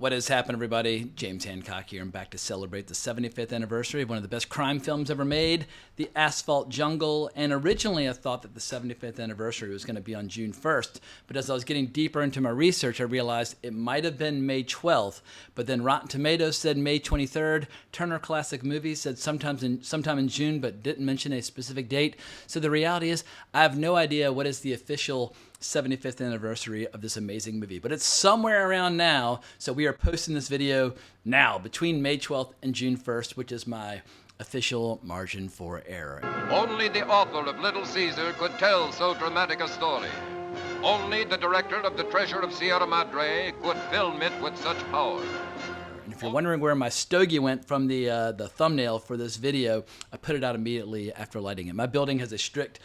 What has happened, everybody? James Hancock here. I'm back to celebrate the 75th anniversary of one of the best crime films ever made, The Asphalt Jungle. And originally I thought that the 75th anniversary was going to be on June 1st. But as I was getting deeper into my research, I realized it might have been May 12th. But then Rotten Tomatoes said May 23rd. Turner Classic Movies said sometime in June, but didn't mention a specific date. So the reality is I have no idea what is the official 75th anniversary of this amazing movie, but it's somewhere around now, so we are posting this video now between May 12th and June 1st, which is my official margin for error. Only the author of Little Caesar could tell so dramatic a story. Only the director of The Treasure of Sierra Madre could film it with such power. And if you're wondering where my stogie went from the thumbnail for this video, I put it out immediately after lighting it. My building has a strict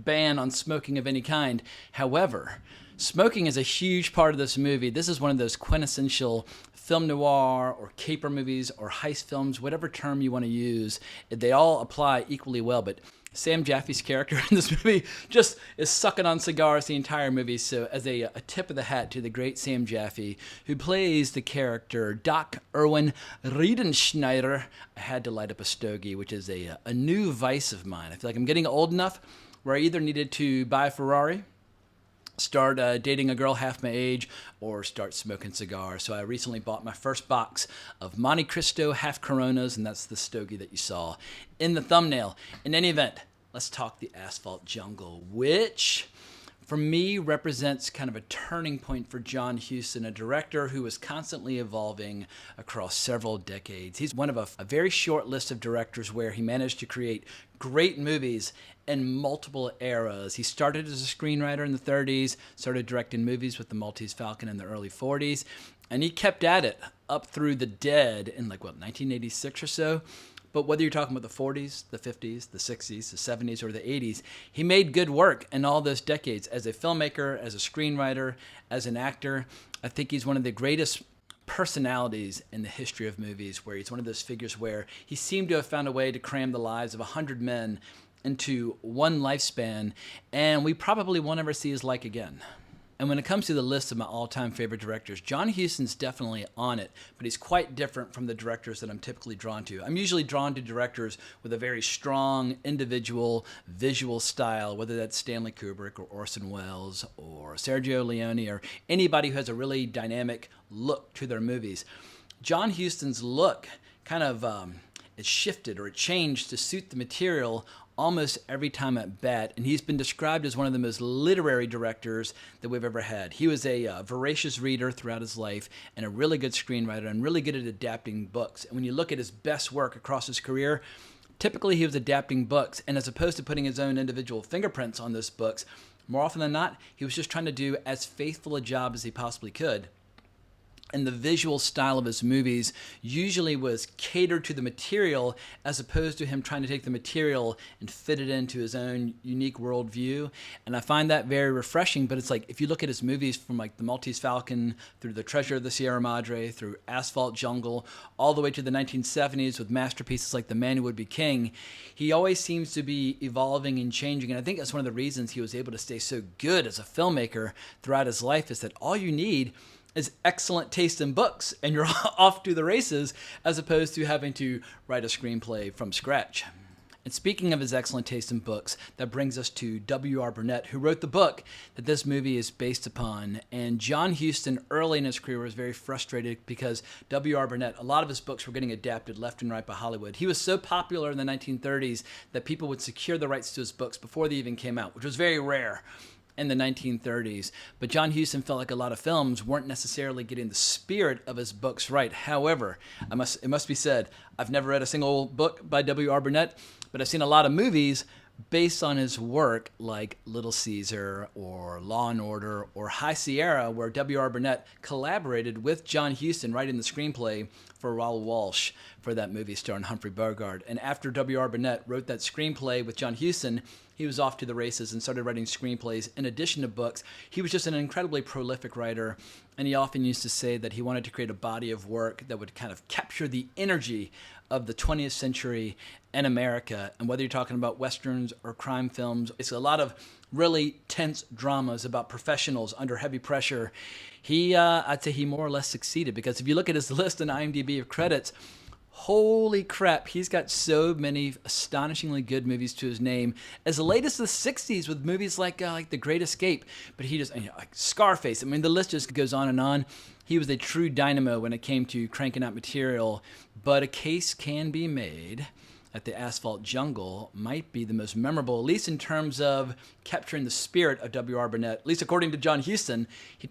ban on smoking of any kind. However, smoking is a huge part of this movie. This is one of those quintessential film noir or caper movies or heist films, whatever term you want to use. They all apply equally well, but Sam Jaffe's character in this movie just is sucking on cigars the entire movie. So as a tip of the hat to the great Sam Jaffe, who plays the character Doc Erwin Riedenschneider, I had to light up a stogie, which is a new vice of mine. I feel like I'm getting old enough where I either needed to buy a Ferrari, start dating a girl half my age, or start smoking cigars. So I recently bought my first box of Monte Cristo half Coronas, and that's the stogie that you saw in the thumbnail. In any event, let's talk The Asphalt Jungle, which for me represents kind of a turning point for John Huston, a director who is constantly evolving across several decades. He's one of a very short list of directors where he managed to create great movies in multiple eras. He started as a screenwriter in the 30s, started directing movies with the Maltese Falcon in the early 40s, and he kept at it up through The Dead in 1986 or so. But whether you're talking about the 40s, the 50s, the 60s, the 70s, or the 80s, he made good work in all those decades as a filmmaker, as a screenwriter, as an actor. I think he's one of the greatest personalities in the history of movies, where he's one of those figures where he seemed to have found a way to cram the lives of 100 men into one lifespan, and we probably won't ever see his like again. And when it comes to the list of my all-time favorite directors, John Huston's definitely on it, but he's quite different from the directors that I'm typically drawn to. I'm usually drawn to directors with a very strong individual visual style, whether that's Stanley Kubrick or Orson Welles or Sergio Leone or anybody who has a really dynamic look to their movies. John Huston's look kind of it shifted or it changed to suit the material almost every time at bat, and he's been described as one of the most literary directors that we've ever had. He was a voracious reader throughout his life and a really good screenwriter and really good at adapting books. And when you look at his best work across his career, typically he was adapting books, and as opposed to putting his own individual fingerprints on those books, more often than not, he was just trying to do as faithful a job as he possibly could. And the visual style of his movies usually was catered to the material as opposed to him trying to take the material and fit it into his own unique worldview. And I find that very refreshing, but it's like if you look at his movies from the Maltese Falcon through The Treasure of the Sierra Madre, through Asphalt Jungle, all the way to the 1970s with masterpieces like The Man Who Would Be King, he always seems to be evolving and changing. And I think that's one of the reasons he was able to stay so good as a filmmaker throughout his life, is that all you need is excellent taste in books, and you're off to the races, as opposed to having to write a screenplay from scratch. And speaking of his excellent taste in books, that brings us to W.R. Burnett, who wrote the book that this movie is based upon. And John Huston, early in his career, was very frustrated because W.R. Burnett, a lot of his books were getting adapted left and right by Hollywood. He was so popular in the 1930s that people would secure the rights to his books before they even came out, which was very rare in the 1930s. But John Huston felt like a lot of films weren't necessarily getting the spirit of his books right. However, it must be said, I've never read a single book by W.R. Burnett, but I've seen a lot of movies based on his work, like Little Caesar or Law and Order or High Sierra, where W.R. Burnett collaborated with John Huston writing the screenplay for Raoul Walsh for that movie starring Humphrey Bogart. And after W.R. Burnett wrote that screenplay with John Huston, he was off to the races and started writing screenplays in addition to books. He was just an incredibly prolific writer, and he often used to say that he wanted to create a body of work that would kind of capture the energy of the 20th century in America. And whether you're talking about westerns or crime films, it's a lot of really tense dramas about professionals under heavy pressure, I'd say he more or less succeeded, because if you look at his list on IMDb of credits, holy crap, he's got so many astonishingly good movies to his name. As late as the 60s with movies like The Great Escape, but he just, like Scarface, I mean, the list just goes on and on. He was a true dynamo when it came to cranking out material, but a case can be made that the Asphalt Jungle might be the most memorable, at least in terms of capturing the spirit of W.R. Burnett, at least according to John Huston.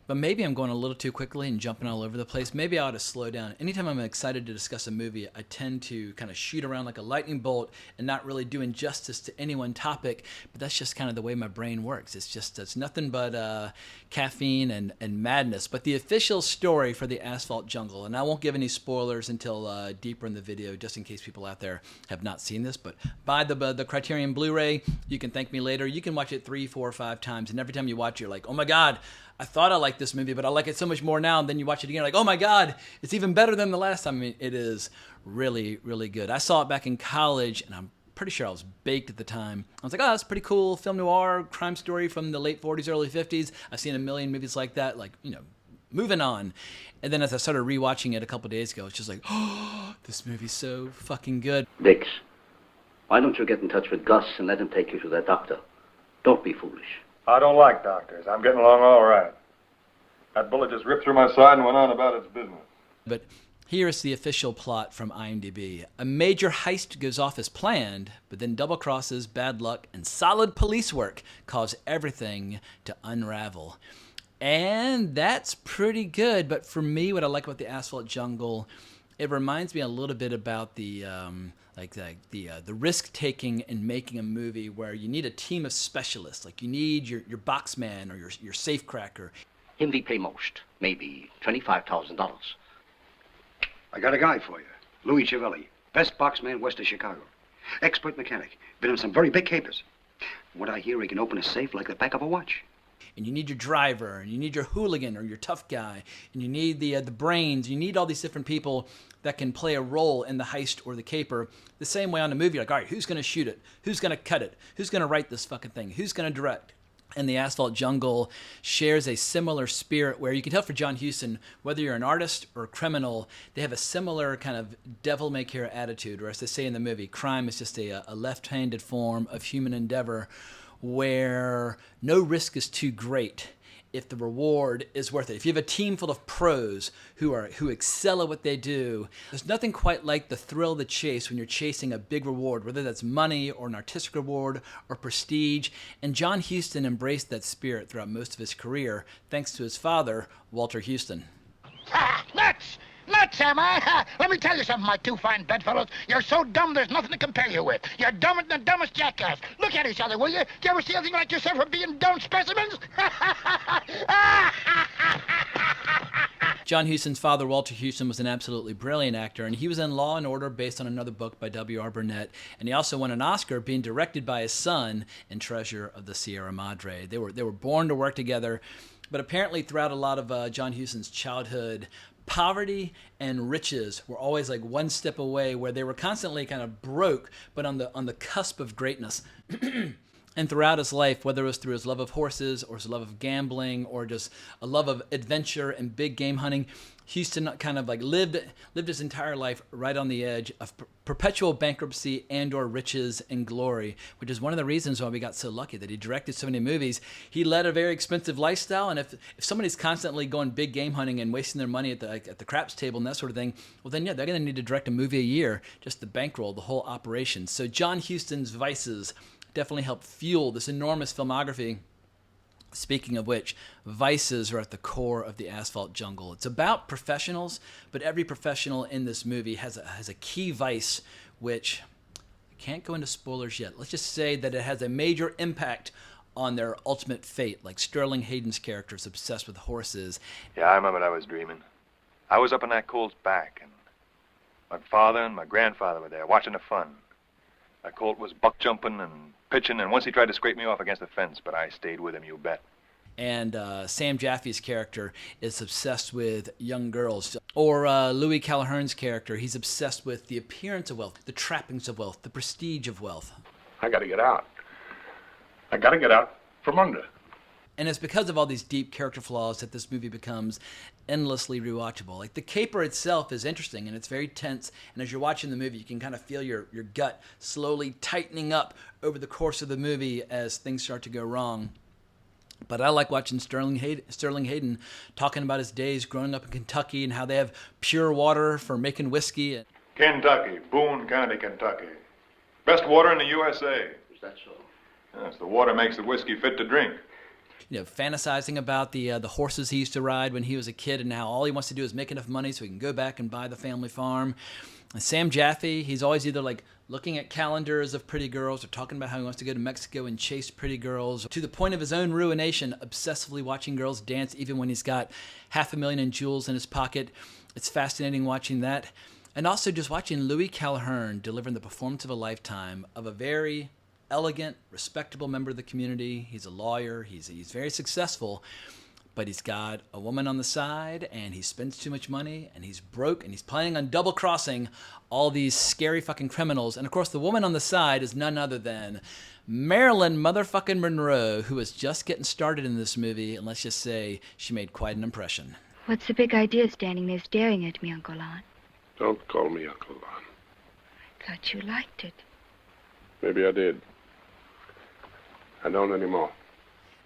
But maybe I'm going a little too quickly and jumping all over the place. Maybe I ought to slow down. Anytime I'm excited to discuss a movie, I tend to kind of shoot around like a lightning bolt and not really doing justice to any one topic. But that's just kind of the way my brain works. It's nothing but caffeine and madness. But the official story for the Asphalt Jungle, and I won't give any spoilers until deeper in the video, just in case people out there have not seen this, but buy the Criterion Blu-ray. You can thank me later. You can watch it 3, 4, 5 times, and every time you watch it, you're like, oh my God, I thought I liked this movie, but I like it so much more now. And then you watch it again, like, oh my God, it's even better than the last time. I mean, it is really, really good. I saw it back in college, and I'm pretty sure I was baked at the time. I was like, oh, that's pretty cool. Film noir, crime story from the late 40s, early 50s. I've seen a million movies like that, like, moving on. And then as I started rewatching it a couple days ago, it's just like, oh, this movie's so fucking good. Dix, why don't you get in touch with Gus and let him take you to that doctor? Don't be foolish. I don't like doctors. I'm getting along all right. That bullet just ripped through my side and went on about its business. But here's the official plot from IMDb. A major heist goes off as planned, but then double crosses, bad luck, and solid police work cause everything to unravel. And that's pretty good, but for me, what I like about the Asphalt Jungle, it reminds me a little bit about the risk taking in making a movie where you need a team of specialists. Like you need your box man or your safe cracker. Him we pay most, maybe $25,000. I got a guy for you, Louis Chiavelli, best boxman west of Chicago, expert mechanic, been in some very big capers. From what I hear, he can open a safe like the back of a watch. And you need your driver, and you need your hooligan or your tough guy, and you need the brains. You need all these different people that can play a role in the heist or the caper. The same way on the movie, like, all right, who's going to shoot it? Who's going to cut it? Who's going to write this fucking thing? Who's going to direct? And the Asphalt Jungle shares a similar spirit where you can tell for John Huston, whether you're an artist or a criminal, they have a similar kind of devil-may-care attitude, or as they say in the movie, crime is just a left-handed form of human endeavor where no risk is too great if the reward is worth it. If you have a team full of pros who excel at what they do, there's nothing quite like the thrill of the chase when you're chasing a big reward, whether that's money or an artistic reward or prestige. And John Huston embraced that spirit throughout most of his career, thanks to his father, Walter Huston. Nuts! Nuts, am I? Let me tell you something, my two fine bedfellows. You're so dumb there's nothing to compare you with. You're dumber than the dumbest jackass. Look at each other, will you? Do you ever see anything like yourself for being dumb specimens? John Huston's father, Walter Huston, was an absolutely brilliant actor, and he was in Law & Order based on another book by W.R. Burnett, and he also won an Oscar being directed by his son in Treasure of the Sierra Madre. They were born to work together, but apparently throughout a lot of John Huston's childhood, poverty and riches were always like one step away, where they were constantly kind of broke, but on the cusp of greatness. And throughout his life, whether it was through his love of horses or his love of gambling or just a love of adventure and big game hunting, Huston kind of like lived his entire life right on the edge of perpetual bankruptcy and or riches and glory, which is one of the reasons why we got so lucky that he directed so many movies. He led a very expensive lifestyle, and if somebody's constantly going big game hunting and wasting their money at the craps table and that sort of thing, well then yeah, they're going to need to direct a movie a year just to bankroll the whole operation. So John Huston's vices definitely helped fuel this enormous filmography. Speaking of which, vices are at the core of the Asphalt Jungle. It's about professionals, but every professional in this movie has a key vice, which I can't go into spoilers yet. Let's just say that it has a major impact on their ultimate fate. Like Sterling Hayden's character is obsessed with horses. Yeah, I remember I was dreaming. I was up on that colt's back, and my father and my grandfather were there watching the fun. That colt was buck jumping and pitching, and once he tried to scrape me off against the fence, but I stayed with him, you bet. And Sam Jaffe's character is obsessed with young girls. Or Louis Callahan's character, he's obsessed with the appearance of wealth, the trappings of wealth, the prestige of wealth. I gotta get out. I gotta get out from under. And it's because of all these deep character flaws that this movie becomes endlessly rewatchable. Like, the caper itself is interesting and it's very tense, and as you're watching the movie, you can kind of feel your gut slowly tightening up over the course of the movie as things start to go wrong. But I like watching Sterling Hayden talking about his days growing up in Kentucky and how they have pure water for making whiskey. Kentucky, Boone County, Kentucky. Best water in the USA. Is that so? Yes, the water makes the whiskey fit to drink. You know, fantasizing about the horses he used to ride when he was a kid, and now all he wants to do is make enough money so he can go back and buy the family farm. And Sam Jaffe, he's always either like looking at calendars of pretty girls or talking about how he wants to go to Mexico and chase pretty girls, to the point of his own ruination, obsessively watching girls dance even when he's got $500,000 in jewels in his pocket. It's fascinating watching that. And also just watching Louis Callaherne delivering the performance of a lifetime of a very elegant, respectable member of the community. He's a lawyer. He's very successful, but he's got a woman on the side, and he spends too much money, and he's broke, and he's planning on double-crossing all these scary fucking criminals. And, of course, the woman on the side is none other than Marilyn motherfucking Monroe, who is just getting started in this movie, and let's just say she made quite an impression. What's the big idea standing there staring at me, Uncle Lon? Don't call me Uncle Lon. I thought you liked it. Maybe I did. I don't anymore.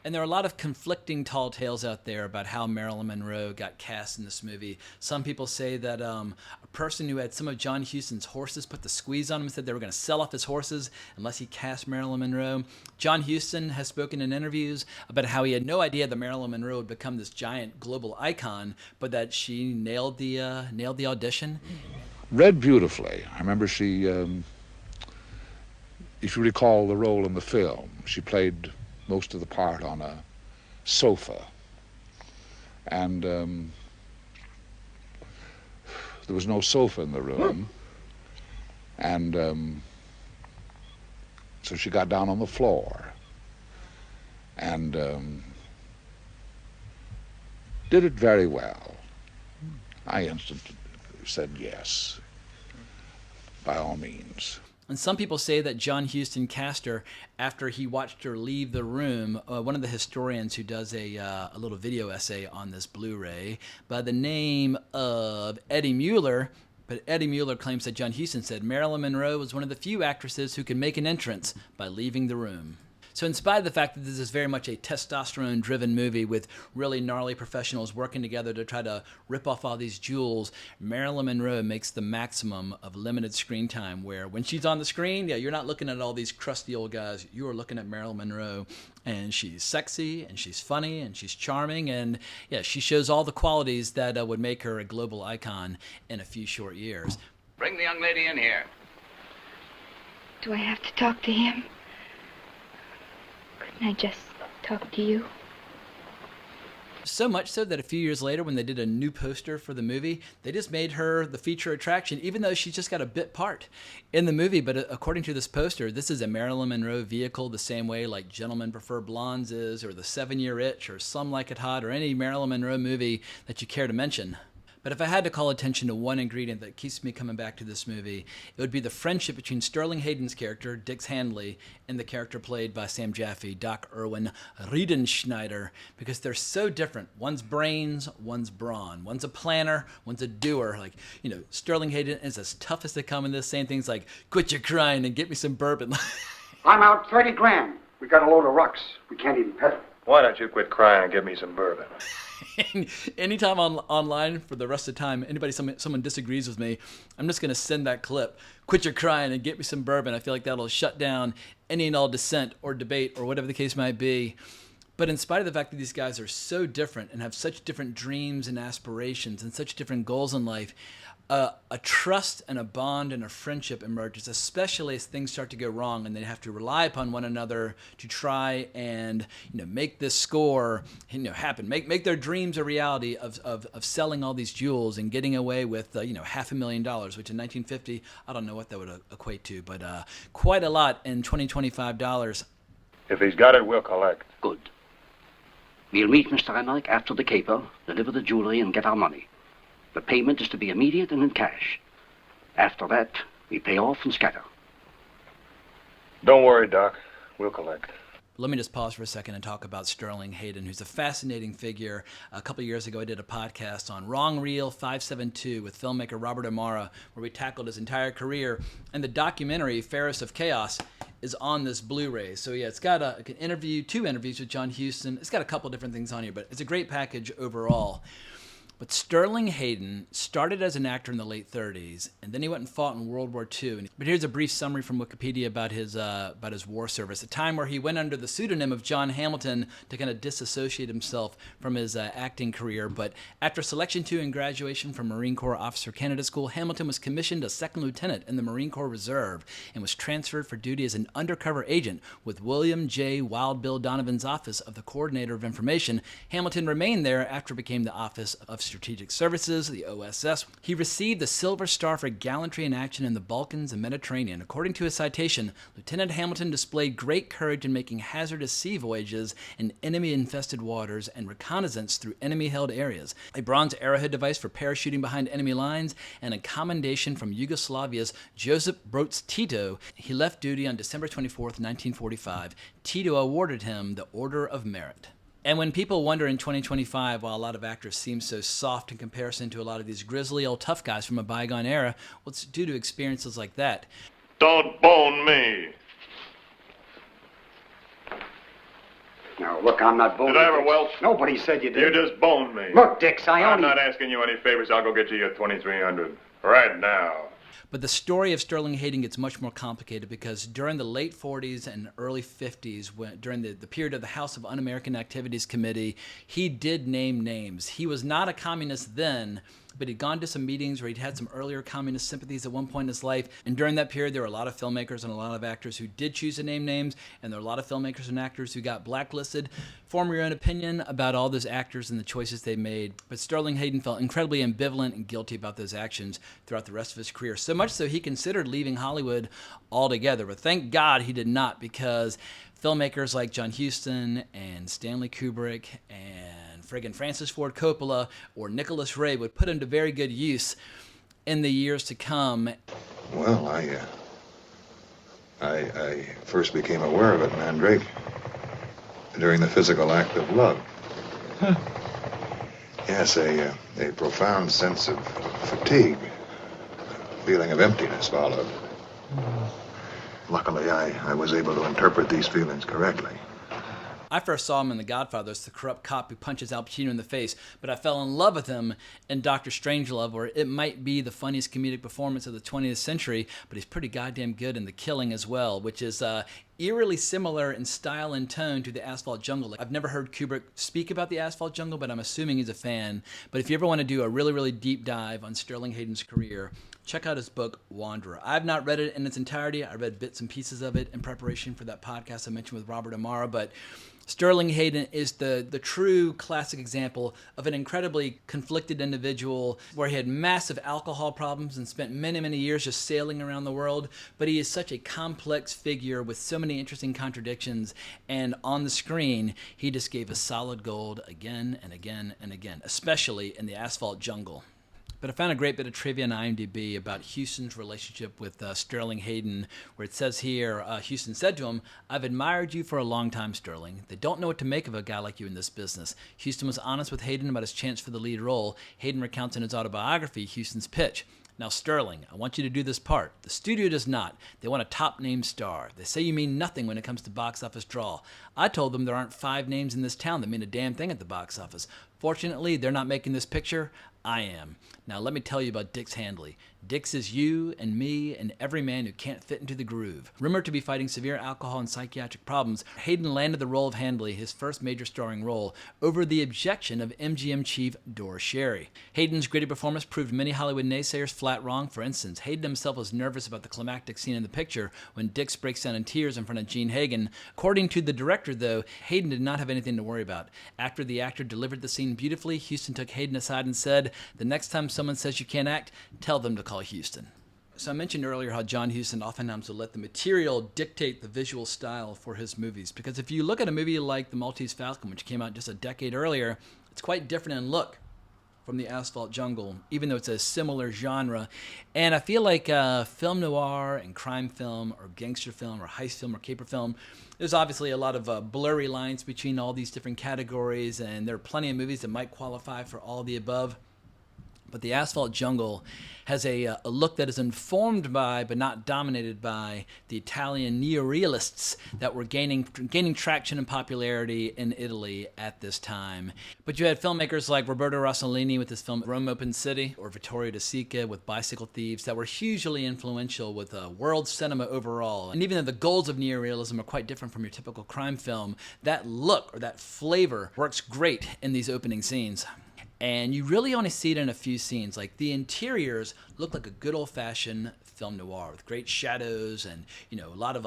And there are a lot of conflicting tall tales out there about how Marilyn Monroe got cast in this movie. Some people say that a person who had some of John Huston's horses put the squeeze on him and said they were going to sell off his horses unless he cast Marilyn Monroe. John Huston has spoken in interviews about how he had no idea that Marilyn Monroe would become this giant global icon, but that she nailed the audition. Read beautifully. I remember she, if you recall the role in the film, she played most of the part on a sofa, and there was no sofa in the room, and so she got down on the floor and did it very well. I instantly said yes, by all means. And some people say that John Huston cast her after he watched her leave the room. One of the historians who does a little video essay on this Blu-ray by the name of Eddie Mueller. But Eddie Mueller claims that John Huston said Marilyn Monroe was one of the few actresses who could make an entrance by leaving the room. So in spite of the fact that this is very much a testosterone-driven movie with really gnarly professionals working together to try to rip off all these jewels, Marilyn Monroe makes the maximum of limited screen time, where when she's on the screen, yeah, you're not looking at all these crusty old guys. You are looking at Marilyn Monroe, and she's sexy, and she's funny, and she's charming, and yeah, she shows all the qualities that would make her a global icon in a few short years. Bring the young lady in here. Do I have to talk to him? Couldn't I just talk to you? So much so that a few years later, when they did a new poster for the movie, they just made her the feature attraction, even though she's just got a bit part in the movie. But according to this poster, this is a Marilyn Monroe vehicle the same way like Gentlemen Prefer Blondes is, or The 7-Year Itch, or Some Like It Hot, or any Marilyn Monroe movie that you care to mention. But if I had to call attention to one ingredient that keeps me coming back to this movie, it would be the friendship between Sterling Hayden's character, Dix Handley, and the character played by Sam Jaffe, Doc Irwin Riedenschneider, because they're so different. One's brains, one's brawn. One's a planner, one's a doer. Like, you know, Sterling Hayden is as tough as they come in this, saying things like, "Quit your crying and get me some bourbon." I'm out 30 grand. We got a load of rocks. We can't even pedal. Why don't you quit crying and give me some bourbon? Anytime online for the rest of the time, someone disagrees with me, I'm just going to send that clip. Quit your crying and get me some bourbon. I feel like that'll shut down any and all dissent or debate or whatever the case might be. But in spite of the fact that these guys are so different and have such different dreams and aspirations and such different goals in life, a trust and a bond and a friendship emerges, especially as things start to go wrong and they have to rely upon one another to try and, you know, make this score, you know, happen, make their dreams a reality of selling all these jewels and getting away with $500,000, which in 1950, I don't know what that would equate to, but quite a lot in $25. If he's got it, we'll collect. Good. We'll meet Mr. Emmerich after the caper, deliver the jewelry, and get our money. The payment is to be immediate and in cash. After that, we pay off and scatter. Don't worry, Doc. We'll collect. Let me just pause for a second and talk about Sterling Hayden, who's a fascinating figure. A couple of years ago, I did a podcast on Wrong Reel 572 with filmmaker Robert Amara, where we tackled his entire career. And the documentary, Fairest of Chaos, is on this Blu-ray. So yeah, it's got an interview, 2 interviews with John Huston. It's got a couple different things on here, but it's a great package overall. But Sterling Hayden started as an actor in the late 30s, and then he went and fought in World War II. But here's a brief summary from Wikipedia about his war service, a time where he went under the pseudonym of John Hamilton to kind of disassociate himself from his acting career. But after selection to and graduation from Marine Corps Officer Candidate School, Hamilton was commissioned a second lieutenant in the Marine Corps Reserve and was transferred for duty as an undercover agent with William J. Wild Bill Donovan's office of the Coordinator of Information. Hamilton remained there after it became the Office of Strategic Services, the OSS. He received the Silver Star for gallantry in action in the Balkans and Mediterranean. According to his citation, Lieutenant Hamilton displayed great courage in making hazardous sea voyages in enemy-infested waters and reconnaissance through enemy-held areas, a bronze arrowhead device for parachuting behind enemy lines, and a commendation from Yugoslavia's Josip Broz Tito. He left duty on December 24, 1945. Tito awarded him the Order of Merit. And when people wonder in 2025 why a lot of actors seem so soft in comparison to a lot of these grisly old tough guys from a bygone era, well, it's due to experiences like that. Don't bone me. Now, look, I'm not boning. Did I ever welch? Nobody said you did. You just boned me. Look, Dix, I'm not asking you any favors. I'll go get you your 2300 right now. But the story of Sterling Hayden gets much more complicated because during the late 40s and early 50s, during the period of the House of Un-American Activities Committee, he did name names. He was not a communist then, but he'd gone to some meetings where he'd had some earlier communist sympathies at one point in his life. And during that period, there were a lot of filmmakers and a lot of actors who did choose to name names, and there were a lot of filmmakers and actors who got blacklisted. Form your own opinion about all those actors and the choices they made. But Sterling Hayden felt incredibly ambivalent and guilty about those actions throughout the rest of his career. So much so he considered leaving Hollywood altogether. But thank God he did not, because filmmakers like John Huston and Stanley Kubrick and friggin' Francis Ford Coppola or Nicholas Ray would put him to very good use in the years to come. Well, I first became aware of it, Mandrake, during the physical act of love. Huh. Yes, a profound sense of fatigue, a feeling of emptiness followed. Luckily, I was able to interpret these feelings correctly. I first saw him in The Godfather as the corrupt cop who punches Al Pacino in the face, but I fell in love with him in Dr. Strangelove, where it might be the funniest comedic performance of the 20th century, but he's pretty goddamn good in The Killing as well, which is eerily similar in style and tone to the Asphalt Jungle. I've never heard Kubrick speak about the Asphalt Jungle, but I'm assuming he's a fan. But if you ever want to do a really, really deep dive on Sterling Hayden's career, check out his book, Wanderer. I've not read it in its entirety. I read bits and pieces of it in preparation for that podcast I mentioned with Robert Amara, but Sterling Hayden is the true classic example of an incredibly conflicted individual where he had massive alcohol problems and spent many, many years just sailing around the world, but he is such a complex figure with so many interesting contradictions, and on the screen, he just gave us solid gold again and again and again, especially in the Asphalt Jungle. But I found a great bit of trivia on IMDb about Huston's relationship with Sterling Hayden, where it says here, Huston said to him, "I've admired you for a long time, Sterling. They don't know what to make of a guy like you in this business." Huston was honest with Hayden about his chance for the lead role. Hayden recounts in his autobiography Huston's pitch. "Now, Sterling, I want you to do this part. The studio does not. They want a top-name star. They say you mean nothing when it comes to box office draw. I told them there aren't 5 names in this town that mean a damn thing at the box office. Fortunately, they're not making this picture. I am. Now, let me tell you about Dix Handley. Dix is you and me and every man who can't fit into the groove." Rumored to be fighting severe alcohol and psychiatric problems, Hayden landed the role of Handley, his first major starring role, over the objection of MGM chief Doris Sherry. Hayden's gritty performance proved many Hollywood naysayers flat wrong. For instance, Hayden himself was nervous about the climactic scene in the picture when Dix breaks down in tears in front of Gene Hagen. According to the director, though, Hayden did not have anything to worry about. After the actor delivered the scene beautifully, Huston took Hayden aside and said, "The next time someone says you can't act, tell them to call Huston." So I mentioned earlier how John Huston oftentimes will let the material dictate the visual style for his movies. Because if you look at a movie like The Maltese Falcon, which came out just a decade earlier, it's quite different in look from the Asphalt Jungle, even though it's a similar genre. And I feel like film noir and crime film or gangster film or heist film or caper film, there's obviously a lot of blurry lines between all these different categories, and there are plenty of movies that might qualify for all the above. But the Asphalt Jungle has a look that is informed by, but not dominated by, the Italian neorealists that were gaining traction and popularity in Italy at this time. But you had filmmakers like Roberto Rossellini with his film Rome Open City, or Vittorio De Sica with Bicycle Thieves, that were hugely influential with world cinema overall. And even though the goals of neorealism are quite different from your typical crime film, that look or that flavor works great in these opening scenes. And you really only see it in a few scenes. Like, the interiors look like a good old-fashioned film noir with great shadows and, a lot of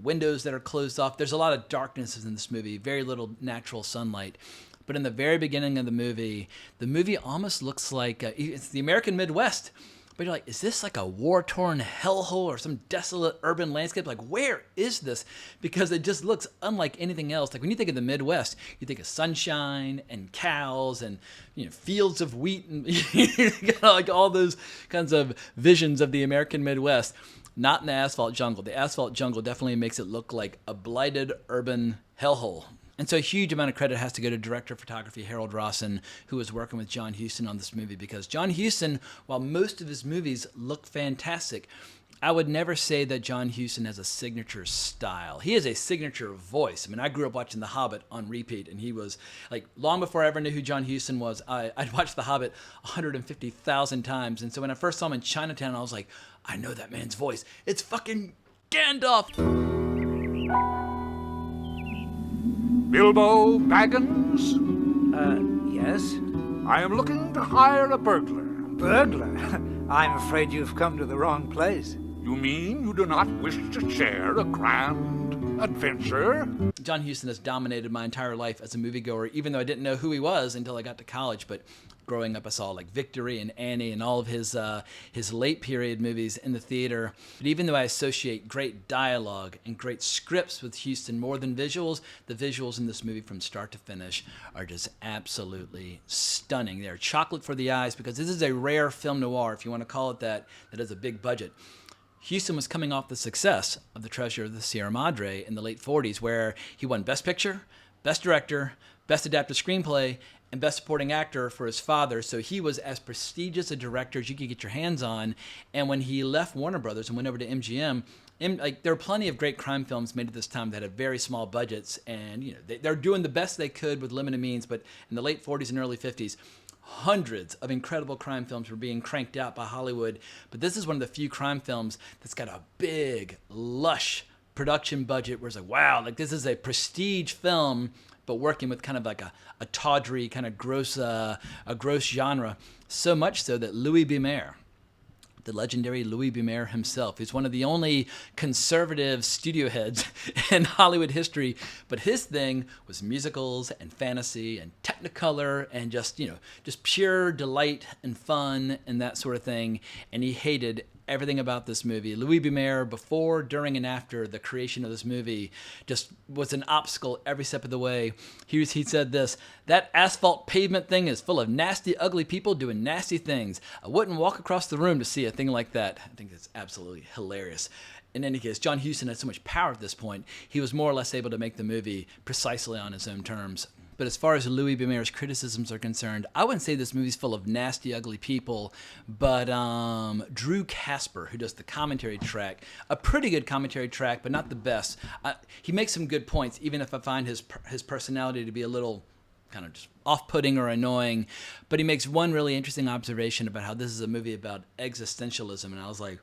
windows that are closed off. There's a lot of darkness in this movie, very little natural sunlight. But in the very beginning of the movie almost looks like it's the American Midwest. But you're like, is this like a war-torn hellhole or some desolate urban landscape? Like, where is this? Because it just looks unlike anything else. Like, when you think of the Midwest, you think of sunshine and cows and, fields of wheat and like all those kinds of visions of the American Midwest. Not in the Asphalt Jungle. The Asphalt Jungle definitely makes it look like a blighted urban hellhole. And so a huge amount of credit has to go to director of photography Harold Rawson, who was working with John Huston on this movie, because John Huston, while most of his movies look fantastic, I would never say that John Huston has a signature style. He has a signature voice. I mean, I grew up watching The Hobbit on repeat, and he was, like, long before I ever knew who John Huston was, I'd watched The Hobbit 150,000 times. And so when I first saw him in Chinatown, I was like, I know that man's voice. It's fucking Gandalf. Bilbo Baggins? Yes? I am looking to hire a burglar. Burglar? I'm afraid you've come to the wrong place. You mean you do not wish to share a grand adventure? John Huston has dominated my entire life as a moviegoer, even though I didn't know who he was until I got to college. But growing up, I saw like Victory and Annie and all of his late period movies in the theater. But even though I associate great dialogue and great scripts with Huston more than visuals, the visuals in this movie from start to finish are just absolutely stunning. They're chocolate for the eyes, because this is a rare film noir, if you want to call it that has a big budget. Huston was coming off the success of The Treasure of the Sierra Madre in the late 40s, where he won Best Picture, Best Director, Best Adapted Screenplay, and Best Supporting Actor for his father. So he was as prestigious a director as you could get your hands on. And when he left Warner Brothers and went over to MGM, there were plenty of great crime films made at this time that had very small budgets, and they're doing the best they could with limited means. But in the late 40s and early 50s, hundreds of incredible crime films were being cranked out by Hollywood. But this is one of the few crime films that's got a big, lush production budget where it's like, wow, like this is a prestige film, but working with kind of like a tawdry, kind of gross genre. So much so that Louis B. Mayer, the legendary Louis B. Mayer himself, who's one of the only conservative studio heads in Hollywood history, but his thing was musicals and fantasy and Technicolor and just pure delight and fun and that sort of thing. And he hated everything about this movie. Louis B. Mayer, before, during, and after the creation of this movie, just was an obstacle every step of the way. He said this: "That asphalt pavement thing is full of nasty, ugly people doing nasty things. I wouldn't walk across the room to see a thing like that." I think it's absolutely hilarious. In any case, John Huston had so much power at this point, he was more or less able to make the movie precisely on his own terms. But as far as Louis B. Mayer's criticisms are concerned, I wouldn't say this movie's full of nasty, ugly people, but Drew Casper, who does the commentary track, a pretty good commentary track, but not the best. He makes some good points, even if I find his personality to be a little kind of just off-putting or annoying. But he makes one really interesting observation about how this is a movie about existentialism. And I was like,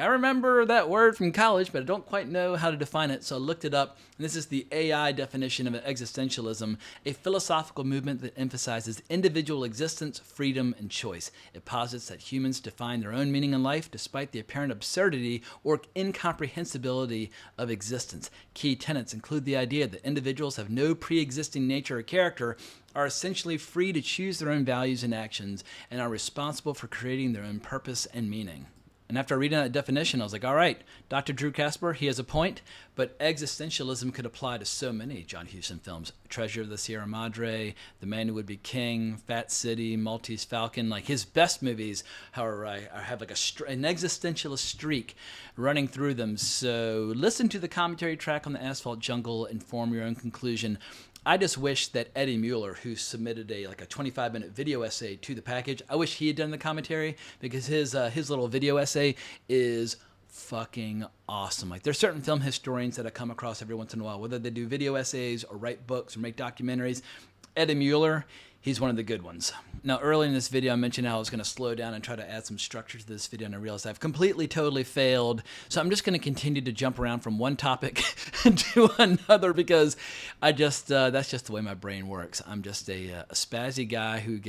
I remember that word from college, but I don't quite know how to define it. So I looked it up. And this is the AI definition of existentialism, a philosophical movement that emphasizes individual existence, freedom, and choice. It posits that humans define their own meaning in life despite the apparent absurdity or incomprehensibility of existence. Key tenets include the idea that individuals have no pre-existing nature or character, are essentially free to choose their own values and actions, and are responsible for creating their own purpose and meaning. And after reading that definition, I was like, all right, Dr. Drew Casper, he has a point, but existentialism could apply to so many John Huston films. Treasure of the Sierra Madre, The Man Who Would Be King, Fat City, Maltese Falcon. Like his best movies have like an existentialist streak running through them. So listen to the commentary track on the Asphalt Jungle and form your own conclusion. I just wish that Eddie Mueller, who submitted a 25-minute video essay to the package, I wish he had done the commentary, because his little video essay is fucking awesome. Like, there's certain film historians that I come across every once in a while, whether they do video essays or write books or make documentaries. Eddie Mueller, he's one of the good ones. Now, early in this video, I mentioned how I was going to slow down and try to add some structure to this video, and I realized I've completely, totally failed. So I'm just going to continue to jump around from one topic to another, because that's just the way my brain works. I'm just a spazzy guy who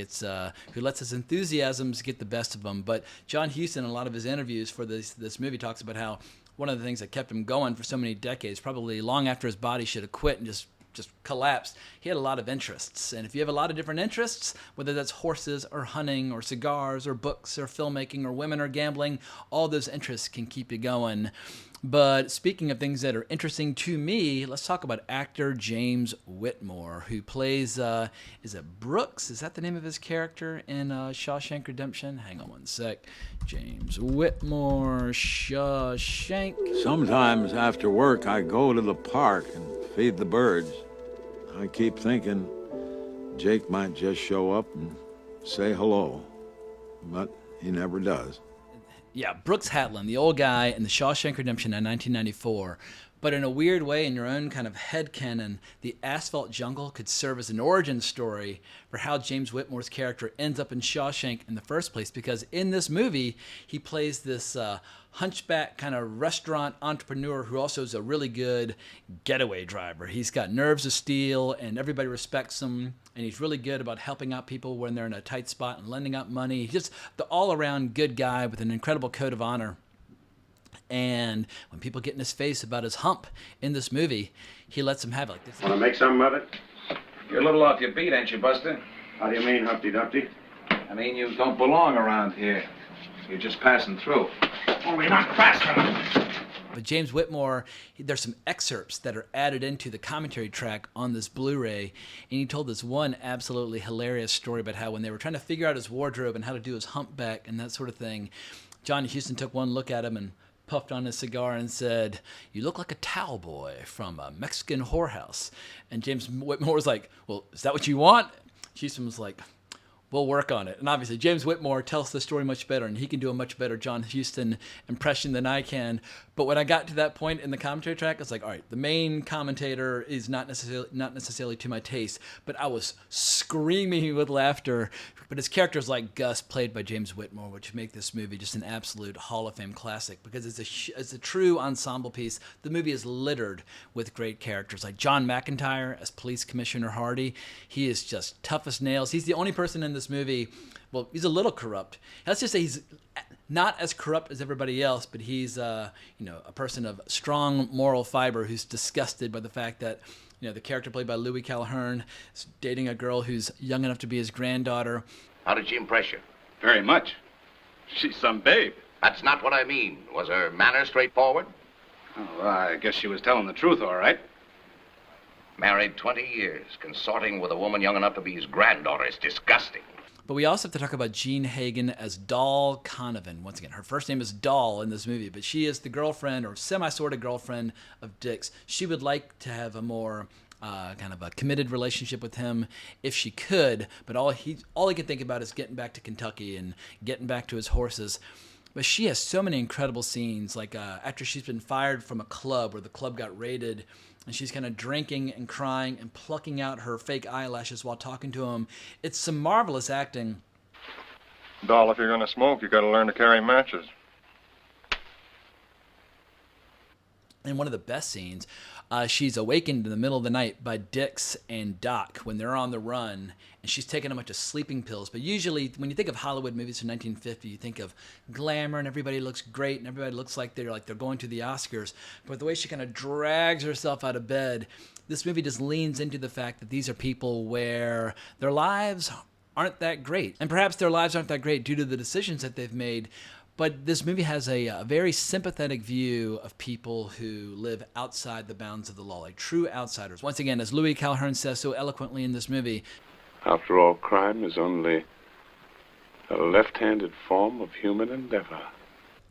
lets his enthusiasms get the best of him. But John Huston, in a lot of his interviews for this movie, talks about how one of the things that kept him going for so many decades, probably long after his body should have quit and just collapsed, he had a lot of interests. And if you have a lot of different interests, whether that's horses or hunting or cigars or books or filmmaking or women or gambling, all those interests can keep you going. But speaking of things that are interesting to me, let's talk about actor James Whitmore, who plays, is it Brooks? Is that the name of his character in Shawshank Redemption? Hang on one sec. James Whitmore, Shawshank. Sometimes after work, I go to the park and feed the birds. I keep thinking Jake might just show up and say hello, but he never does. Yeah, Brooks Hatlin, the old guy in the Shawshank Redemption in 1994. But in a weird way, in your own kind of headcanon, the Asphalt Jungle could serve as an origin story for how James Whitmore's character ends up in Shawshank in the first place. Because in this movie, he plays this hunchback kind of restaurant entrepreneur who also is a really good getaway driver. He's got nerves of steel, and everybody respects him. And he's really good about helping out people when they're in a tight spot and lending out money. He's just the all-around good guy with an incredible code of honor. And when people get in his face about his hump in this movie, he lets them have it. Like this. Want to make something of it? You're a little off your beat, ain't you, Buster? How do you mean, Humpty Dumpty? I mean, you don't belong around here. You're just passing through. Only not fast enough. But James Whitmore, there's some excerpts that are added into the commentary track on this Blu-ray, and he told this one absolutely hilarious story about how when they were trying to figure out his wardrobe and how to do his humpback and that sort of thing, John Huston took one look at him and puffed on his cigar and said, "You look like a towel boy from a Mexican whorehouse." And James Whitmore was like, "Well, is that what you want?" Huston was like, "We'll work on it." And obviously, James Whitmore tells the story much better, and he can do a much better John Huston impression than I can. But when I got to that point in the commentary track, I was like, all right, the main commentator is not necessarily to my taste, but I was screaming with laughter. But his character is like Gus, played by James Whitmore, which make this movie just an absolute Hall of Fame classic, because it's a true ensemble piece. The movie is littered with great characters, like John McIntyre as Police Commissioner Hardy. He is just tough as nails. He's the only person in this movie, well, he's a little corrupt. Let's just say he's not as corrupt as everybody else, but he's a person of strong moral fiber who's disgusted by the fact that the character played by Louis Calhern is dating a girl who's young enough to be his granddaughter. How did she impress you? Very much. She's some babe. That's not what I mean. Was her manner straightforward? Oh, well, I guess she was telling the truth, all right. Married 20 years, consorting with a woman young enough to be his granddaughter. It's disgusting. But we also have to talk about Jean Hagen as Doll Conovan. Once again, her first name is Doll in this movie, but she is the girlfriend, or semi-sorta girlfriend, of Dix. She would like to have a more kind of a committed relationship with him if she could, but all he can think about is getting back to Kentucky and getting back to his horses. But she has so many incredible scenes, like after she's been fired from a club where the club got raided, and she's kind of drinking and crying and plucking out her fake eyelashes while talking to him. It's some marvelous acting. Doll, if you're going to smoke, you got to learn to carry matches. And one of the best scenes, she's awakened in the middle of the night by Dix and Doc when they're on the run, and she's taking a bunch of sleeping pills. But usually, when you think of Hollywood movies from 1950, you think of glamour, and everybody looks great, and everybody looks like they're going to the Oscars. But the way she kind of drags herself out of bed, this movie just leans into the fact that these are people where their lives aren't that great. And perhaps their lives aren't that great due to the decisions that they've made, But this movie has a very sympathetic view of people who live outside the bounds of the law, like true outsiders. Once again, as Louis Calhern says so eloquently in this movie, After all, crime is only a left-handed form of human endeavor.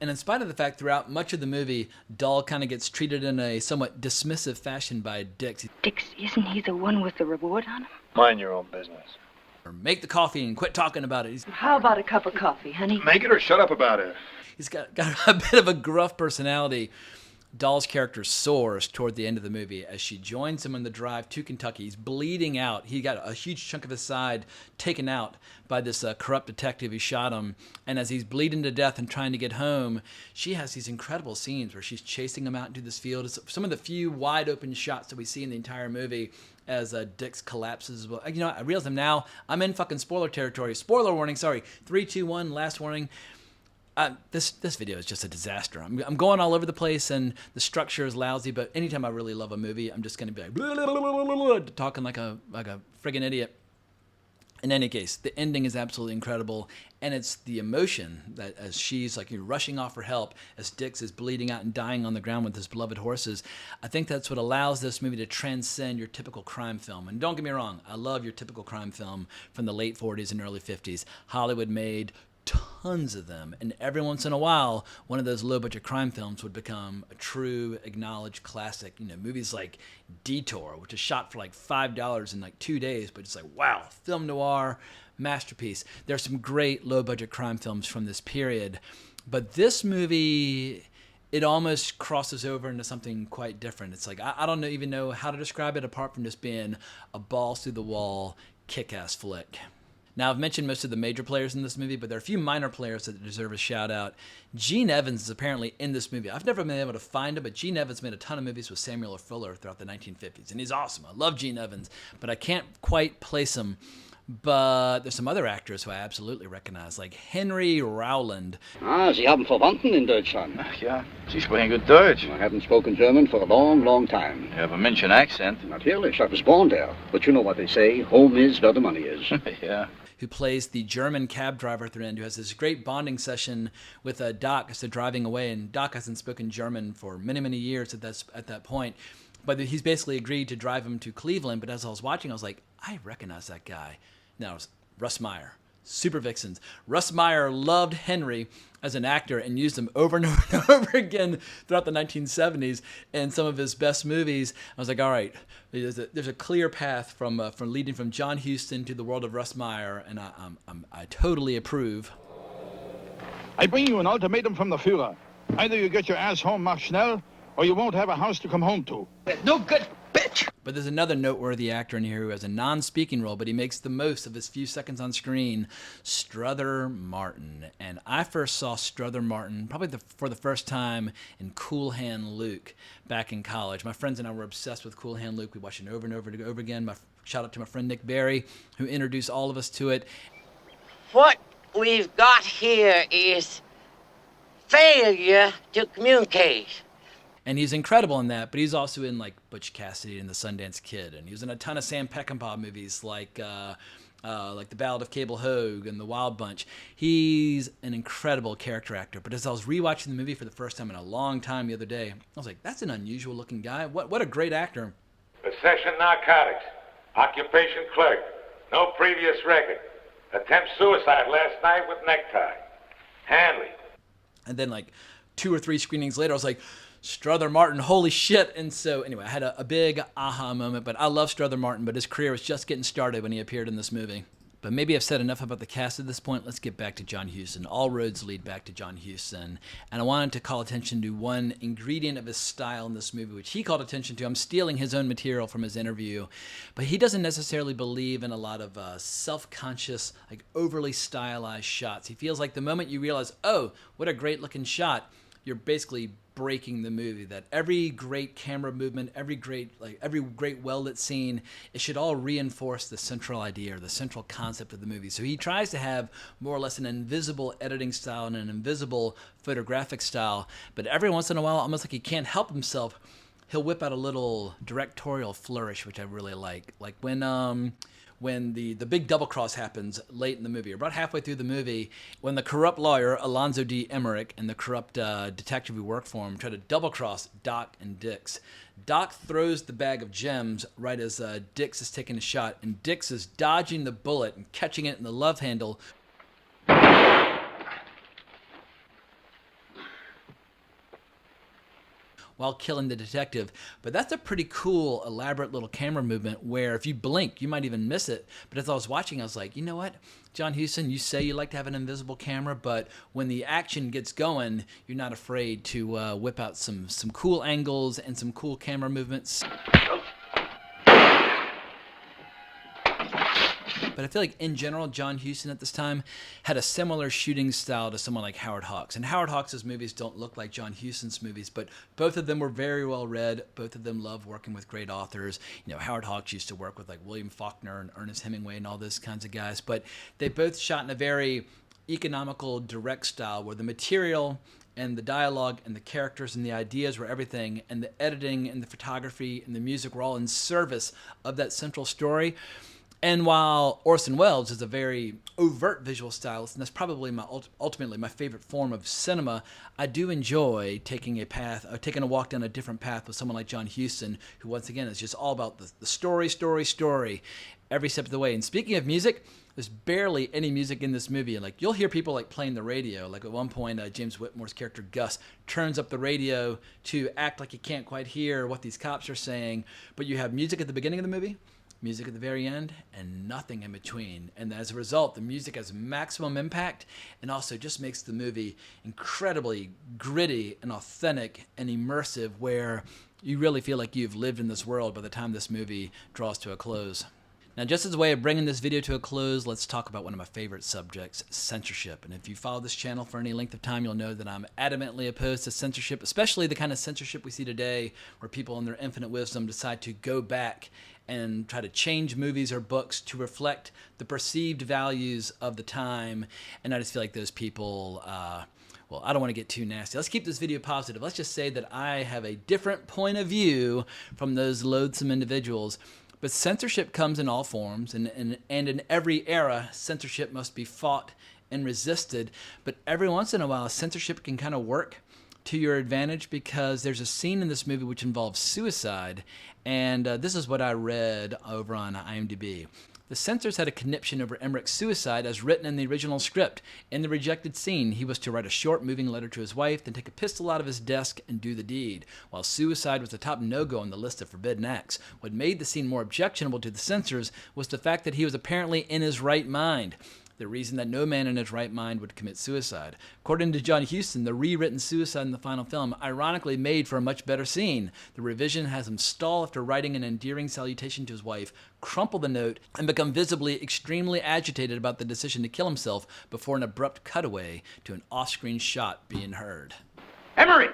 and in spite of the fact throughout much of the movie, Dahl kind of gets treated in a somewhat dismissive fashion by Dix. Dix, isn't he the one with the reward on him? Mind your own business. Or make the coffee and quit talking about it. How about a cup of coffee, honey? Make it or shut up about it. He's got a bit of a gruff personality. Dahl's character soars toward the end of the movie as she joins him on the drive to Kentucky. He's bleeding out. He got a huge chunk of his side taken out by this corrupt detective who shot him. And as he's bleeding to death and trying to get home, she has these incredible scenes where she's chasing him out into this field. It's some of the few wide open shots that we see in the entire movie as Dix collapses. Well, you know, I realize now I'm in fucking spoiler territory. Spoiler warning, sorry. 3, 2, 1, last warning. This video is just a disaster. I'm going all over the place, and the structure is lousy. But anytime I really love a movie, I'm just going to be like blah, blah, blah, blah, blah, blah, talking like a friggin' idiot. In any case, the ending is absolutely incredible, and it's the emotion that as she's like rushing off for help, as Dix is bleeding out and dying on the ground with his beloved horses. I think that's what allows this movie to transcend your typical crime film. And don't get me wrong, I love your typical crime film from the late 40s and early 50s. Hollywood made tons of them, and every once in a while one of those low-budget crime films would become a true acknowledged classic. You know, movies like Detour, which is shot for like $5 in like 2 days, but it's like, wow, film noir masterpiece. There's some great low-budget crime films from this period, but this movie, it almost crosses over into something quite different. It's like I don't even know how to describe it apart from just being a balls through the wall kick-ass flick. Now, I've mentioned most of the major players in this movie, but there are a few minor players that deserve a shout-out. Gene Evans is apparently in this movie. I've never been able to find him, but Gene Evans made a ton of movies with Samuel L. Fuller throughout the 1950s, and he's awesome. I love Gene Evans, but I can't quite place him. But there's some other actors who I absolutely recognize, like Henry Rowland. Ah, Sie haben Verwandten in Deutschland. Ach ja, Sie sprechen gut Deutsch. I haven't spoken German for a long, long time. You have a München accent. Natürlich, I was born there. But you know what they say, home is where the money is. Yeah. Who plays the German cab driver at the end, who has this great bonding session with Doc as they're driving away. And Doc hasn't spoken German for many, many years at that point. But he's basically agreed to drive him to Cleveland. But as I was watching, I was like, I recognize that guy. Now, it's Russ Meyer, Super Vixens. Russ Meyer loved Henry as an actor and used him over and over and over again throughout the 1970s in some of his best movies. I was like, all right, there's a clear path from leading from John Huston to the world of Russ Meyer, and I totally approve. I bring you an ultimatum from the Führer. Either you get your ass home, mach schnell, or you won't have a house to come home to. No good, bitch! But there's another noteworthy actor in here who has a non-speaking role, but he makes the most of his few seconds on screen, Strother Martin. And I first saw Strother Martin probably for the first time in Cool Hand Luke back in college. My friends and I were obsessed with Cool Hand Luke. We watched it over and over and over again. Shout out to my friend Nick Berry, who introduced all of us to it. What we've got here is failure to communicate. And he's incredible in that, but he's also in like Butch Cassidy and the Sundance Kid, and he was in a ton of Sam Peckinpah movies like The Ballad of Cable Hogue and The Wild Bunch. He's an incredible character actor. But as I was rewatching the movie for the first time in a long time the other day, I was like, that's an unusual looking guy. What a great actor. Possession narcotics. Occupation clerk. No previous record. Attempt suicide last night with necktie. Hanley. And then like 2 or 3 screenings later, I was like, Strother Martin, holy shit. And so anyway, I had a big aha moment, but I love Strother Martin, but his career was just getting started when he appeared in this movie. But maybe I've said enough about the cast at this point. Let's get back to John Huston. All roads lead back to John Huston. And I wanted to call attention to one ingredient of his style in this movie, which he called attention to. I'm stealing his own material from his interview. But he doesn't necessarily believe in a lot of self-conscious, like overly stylized shots. He feels like the moment you realize, oh, what a great looking shot, you're basically breaking the movie. That every great camera movement, every great well-lit scene, it should all reinforce the central idea or the central concept of the movie. So he tries to have more or less an invisible editing style and an invisible photographic style, but every once in a while, almost like he can't help himself, he'll whip out a little directorial flourish, which I really like. Like when when the big double cross happens late in the movie, or about halfway through the movie, when the corrupt lawyer, Alonzo D. Emmerich, and the corrupt detective who worked for him try to double cross Doc and Dix. Doc throws the bag of gems right as Dix is taking a shot, and Dix is dodging the bullet and catching it in the love handle. While killing the detective. But that's a pretty cool, elaborate little camera movement where if you blink, you might even miss it. But as I was watching, I was like, you know what, John Huston, you say you like to have an invisible camera, but when the action gets going, you're not afraid to whip out some cool angles and some cool camera movements. But I feel like in general, John Huston at this time had a similar shooting style to someone like Howard Hawks. And Howard Hawks' movies don't look like John Huston's movies, but both of them were very well read. Both of them loved working with great authors. You know, Howard Hawks used to work with like William Faulkner and Ernest Hemingway and all those kinds of guys. But they both shot in a very economical, direct style where the material and the dialogue and the characters and the ideas were everything, and the editing and the photography and the music were all in service of that central story. And while Orson Welles is a very overt visual stylist, and that's probably ultimately my favorite form of cinema, I do enjoy taking a walk down a different path with someone like John Huston, who once again is just all about the story every step of the way. And speaking of music, there's barely any music in this movie. Like, you'll hear people like playing the radio. Like at one point, James Whitmore's character Gus turns up the radio to act like he can't quite hear what these cops are saying. But you have music at the beginning of the movie, music at the very end, and nothing in between. And as a result, the music has maximum impact and also just makes the movie incredibly gritty and authentic and immersive, where you really feel like you've lived in this world by the time this movie draws to a close. Now, just as a way of bringing this video to a close, let's talk about one of my favorite subjects, censorship. And if you follow this channel for any length of time, you'll know that I'm adamantly opposed to censorship, especially the kind of censorship we see today where people in their infinite wisdom decide to go back and try to change movies or books to reflect the perceived values of the time. And I just feel like those people, well, I don't want to get too nasty. Let's keep this video positive. Let's just say that I have a different point of view from those loathsome individuals. But censorship comes in all forms, and in every era, censorship must be fought and resisted. But every once in a while, censorship can kind of work to your advantage, because there's a scene in this movie which involves suicide, and this is what I read over on IMDb. The censors had a conniption over Emmerich's suicide as written in the original script. In the rejected scene, he was to write a short, moving letter to his wife, then take a pistol out of his desk and do the deed. While suicide was the top no-go on the list of forbidden acts, what made the scene more objectionable to the censors was the fact that he was apparently in his right mind. The reason that no man in his right mind would commit suicide. According to John Huston, the rewritten suicide in the final film ironically made for a much better scene. The revision has him stall after writing an endearing salutation to his wife, crumple the note, and become visibly extremely agitated about the decision to kill himself before an abrupt cutaway to an off-screen shot being heard. Emery!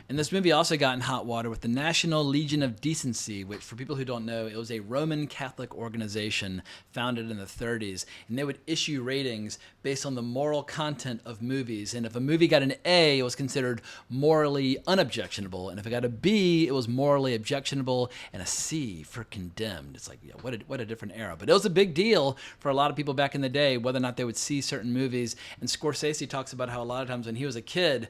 And this movie also got in hot water with the National Legion of Decency, which, for people who don't know, it was a Roman Catholic organization founded in the 30s. And they would issue ratings based on the moral content of movies. And if a movie got an A, it was considered morally unobjectionable. And if it got a B, it was morally objectionable. And a C for condemned. It's like, yeah, what a different era. But it was a big deal for a lot of people back in the day, whether or not they would see certain movies. And Scorsese talks about how a lot of times when he was a kid,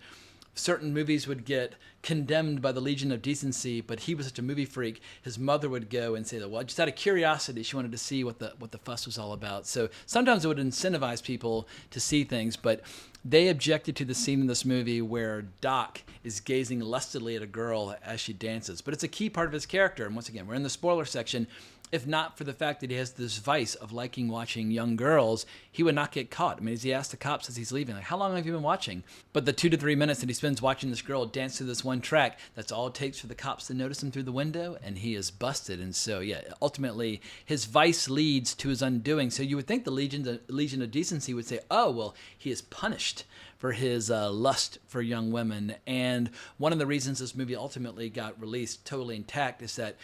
certain movies would get condemned by the Legion of Decency, but he was such a movie freak, his mother would go and say that, well, just out of curiosity, she wanted to see what the fuss was all about. So sometimes it would incentivize people to see things, but they objected to the scene in this movie where Doc is gazing lustily at a girl as she dances. But it's a key part of his character, and once again, we're in the spoiler section. If not for the fact that he has this vice of liking watching young girls, he would not get caught. I mean, as he asked the cops as he's leaving, like, how long have you been watching? But the 2 to 3 minutes that he spends watching this girl dance to this one track, that's all it takes for the cops to notice him through the window, and he is busted. And so, yeah, ultimately, his vice leads to his undoing. So you would think the Legion of Decency would say, oh, well, he is punished for his lust for young women. And one of the reasons this movie ultimately got released totally intact is that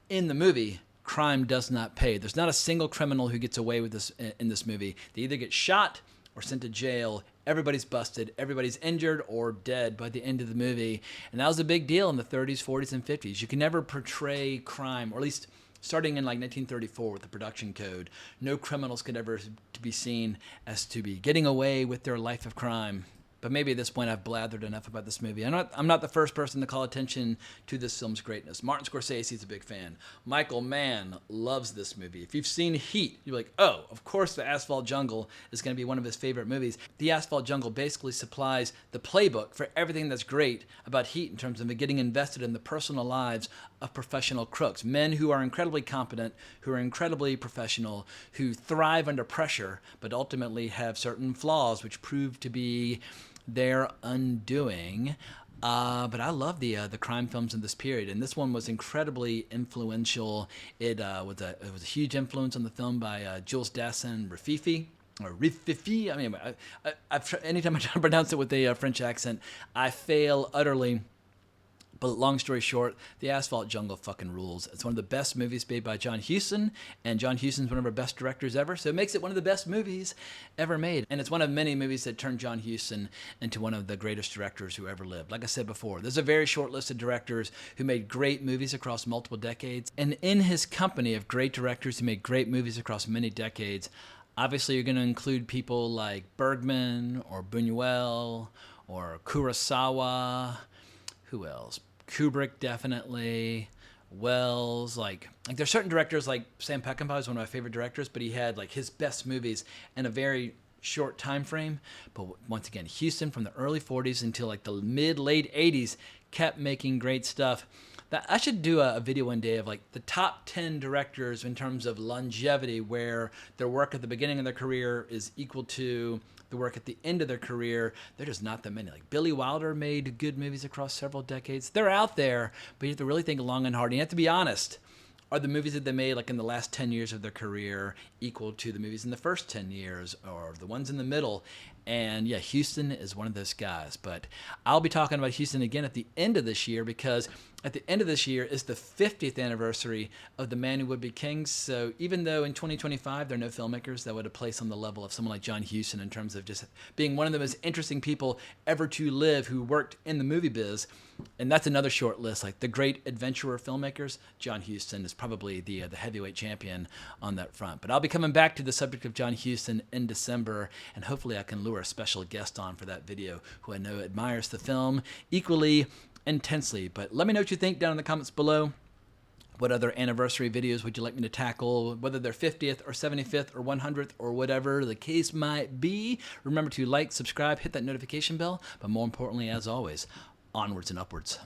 in the movie, crime does not pay. There's not a single criminal who gets away with this in this movie. They either get shot or sent to jail. Everybody's busted. Everybody's injured or dead by the end of the movie. And that was a big deal in the 30s, 40s, and 50s. You can never portray crime, or at least Starting in like 1934 with the production code, no criminals could ever to be seen as to be getting away with their life of crime. But maybe at this point I've blathered enough about this movie. I'm not the first person to call attention to this film's greatness. Martin Scorsese is a big fan. Michael Mann loves this movie. If you've seen Heat, you're like, oh, of course the Asphalt Jungle is going to be one of his favorite movies. The Asphalt Jungle basically supplies the playbook for everything that's great about Heat in terms of getting invested in the personal lives of professional crooks. Men who are incredibly competent, who are incredibly professional, who thrive under pressure, but ultimately have certain flaws which prove to be their undoing. But I love the crime films in this period, and this one was incredibly influential. It was a huge influence on the film by Jules Dassin Rififi. Or Rififi. I mean, anytime I try to pronounce it with a French accent, I fail utterly. But long story short, The Asphalt Jungle fucking rules. It's one of the best movies made by John Huston, and John Huston's one of our best directors ever, so it makes it one of the best movies ever made. And it's one of many movies that turned John Huston into one of the greatest directors who ever lived. Like I said before, there's a very short list of directors who made great movies across multiple decades, and in his company of great directors who made great movies across many decades, obviously you're going to include people like Bergman or Buñuel or Kurosawa. Who else? Kubrick, definitely. Wells, like there's certain directors like Sam Peckinpah is one of my favorite directors, but he had like his best movies in a very short time frame. But once again, Huston from the early 40s until like the late 80s kept making great stuff. That I should do a video one day of like the top 10 directors in terms of longevity, where their work at the beginning of their career is equal to the work at the end of their career. They're just not that many. Like Billy Wilder made good movies across several decades. They're out there, but you have to really think long and hard. And you have to be honest. Are the movies that they made like in the last 10 years of their career equal to the movies in the first 10 years or the ones in the middle? And yeah, Huston is one of those guys. But I'll be talking about Huston again at the end of this year, because at the end of this year is the 50th anniversary of The Man Who Would Be King. So even though in 2025 there are no filmmakers that would have placed on the level of someone like John Huston in terms of just being one of the most interesting people ever to live who worked in the movie biz, and that's another short list, like the great adventurer filmmakers, John Huston is probably the heavyweight champion on that front. But I'll be coming back to the subject of John Huston in December, and hopefully I can lure a special guest on for that video who I know admires the film equally intensely. But let me know what you think down in the comments below. What other anniversary videos would you like me to tackle, whether they're 50th or 75th or 100th or whatever the case might be? Remember to like, subscribe, hit that notification bell, but more importantly, as always, onwards and upwards.